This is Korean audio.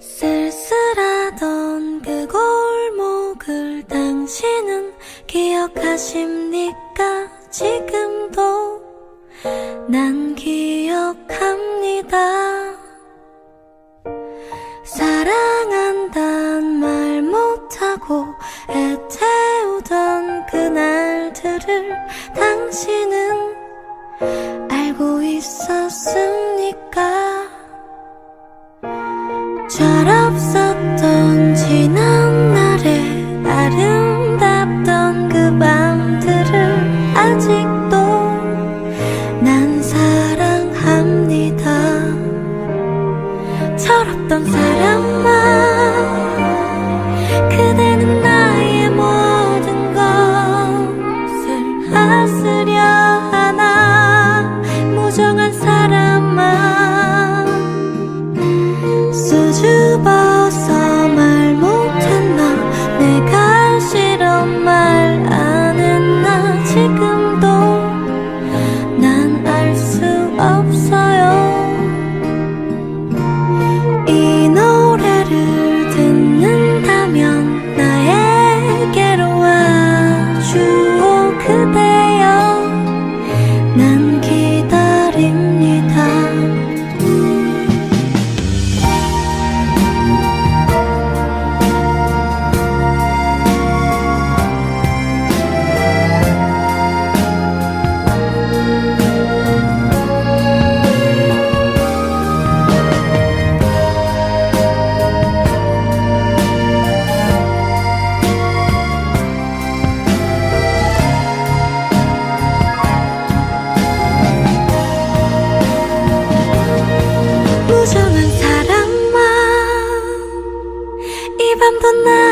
쓸쓸하던 그 골목을 당신은 기억하십니까? 지금도 난 기억합니다. 사랑한단 말 못하고 애태우던 그날들을 당신은 알고 있었습니까? 철없었던 지난날의 아름답던 그 밤들을 아직도 난 사랑합니다. 철없던 사람아, 그대는 나의 모든 것을 하스려 하나. 무정한 사람아, 수줍어서 말 못했나? 내가 싫어 말 안 했나? 지금도 난 알 수 없어요. 이 노래를 듣는다면 나에게로 와주오 그대여. 난 기다립니다. 무정한 사람아, 이 밤도 나